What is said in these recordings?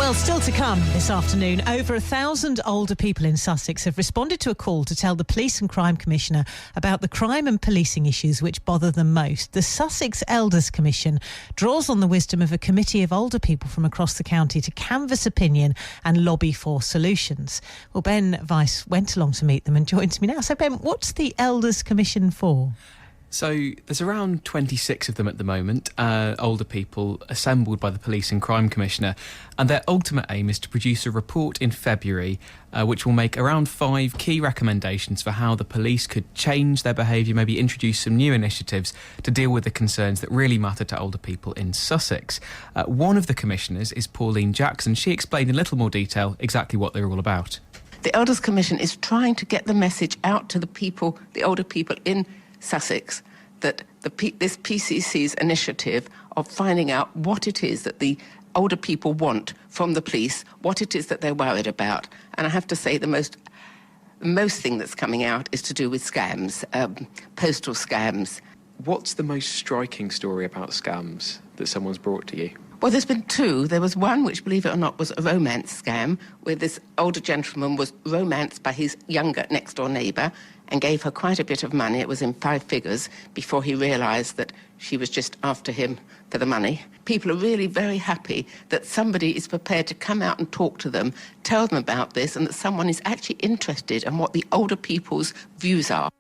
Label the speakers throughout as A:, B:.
A: Well, still to come this afternoon, over 1,000 older people in Sussex have responded to a call to tell the Police and Crime Commissioner about the crime and policing issues which bother them most. The Sussex Elders Commission draws on the wisdom of a committee of older people from across the county to canvass opinion and lobby for solutions. Well, Ben Weiss went along to meet them and joins me now. So, Ben, what's the Elders Commission for?
B: So there's around 26 of them at the moment, older people assembled by the Police and Crime Commissioner, and their ultimate aim is to produce a report in February which will make around 5 key recommendations for how the police could change their behaviour, maybe introduce some new initiatives to deal with the concerns that really matter to older people in Sussex. One of the commissioners is Pauline Jackson. She explained in a little more detail exactly what they're all about.
C: The Elders Commission is trying to get the message out to the people, the older people in Sussex, that this PCC's initiative of finding out what it is that the older people want from the police, what it is that they're worried about. And I have to say the most thing that's coming out is to do with scams, postal scams.
B: What's the most striking story about scams that someone's brought to you?
C: Well, there's been 2. There was one which, believe it or not, was a romance scam, where this older gentleman was romanced by his younger next-door neighbour and gave her quite a bit of money. It was in 5 figures before he realised that she was just after him for the money. People are really very happy that somebody is prepared to come out and talk to them, tell them about this, and that someone is actually interested in what the older people's views are.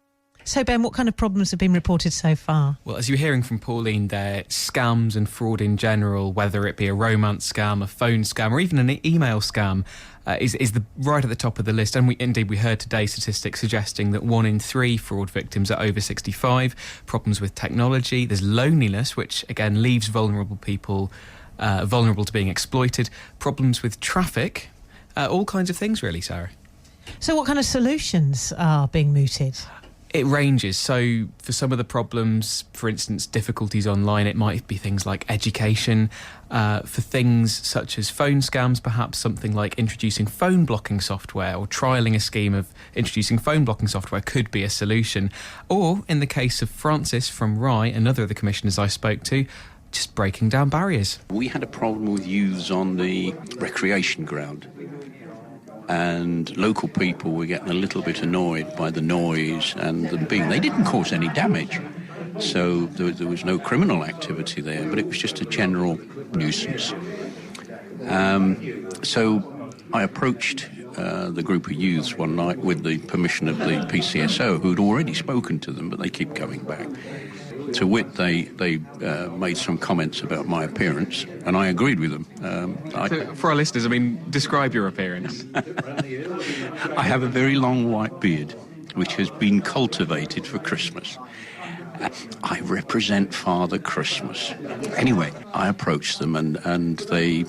A: So, Ben, what kind of problems have been reported so far?
B: Well, as you were hearing from Pauline there, scams and fraud in general, whether it be a romance scam, a phone scam, or even an email scam, is right at the top of the list. And we heard today statistics suggesting that 1 in 3 fraud victims are over 65. Problems with technology. There's loneliness, which, again, leaves vulnerable people vulnerable to being exploited. Problems with traffic. All kinds of things, really, Sarah.
A: So what kind of solutions are being mooted?
B: It ranges. So for some of the problems, for instance, difficulties online, it might be things like education. For things such as phone scams, perhaps something like introducing phone blocking software or trialling a scheme of introducing phone blocking software could be a solution. Or, in the case of Francis from Rye, another of the commissioners I spoke to, just breaking down barriers.
D: We had a problem with youths on the recreation ground. And local people were getting a little bit annoyed by the noise and them being... They didn't cause any damage, so there was no criminal activity there, but it was just a general nuisance. So I approached the group of youths one night with the permission of the PCSO, who'd already spoken to them, but they keep coming back. To wit, they made some comments about my appearance, and I agreed with them.
B: For our listeners, describe your appearance.
D: I have a very long white beard, which has been cultivated for Christmas. I represent Father Christmas. Anyway, I approached them, and they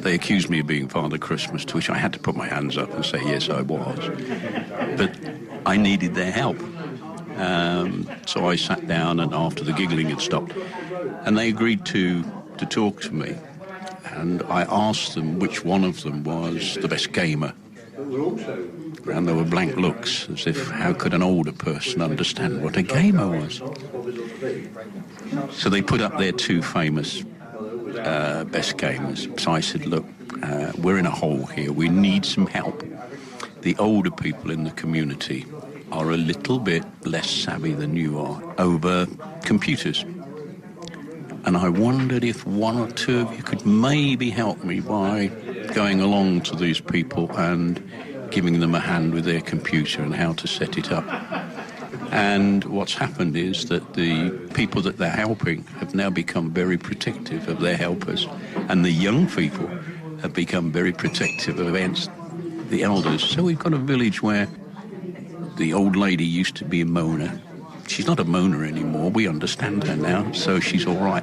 D: accused me of being Father Christmas, to which I had to put my hands up and say, yes, I was. But I needed their help. So I sat down, and after the giggling had stopped, and they agreed to talk to me. And I asked them which one of them was the best gamer. And there were blank looks, as if how could an older person understand what a gamer was? So they put up their 2 famous best gamers. So I said, look, we're in a hole here. We need some help. The older people in the community are a little bit less savvy than you are over computers. And I wondered if 1 or 2 of you could maybe help me by going along to these people and giving them a hand with their computer and how to set it up. And what's happened is that the people that they're helping have now become very protective of their helpers, and the young people have become very protective against the elders. So we've got a village where the old lady used to be a moaner. She's not a moaner anymore. We understand her now, so she's all right.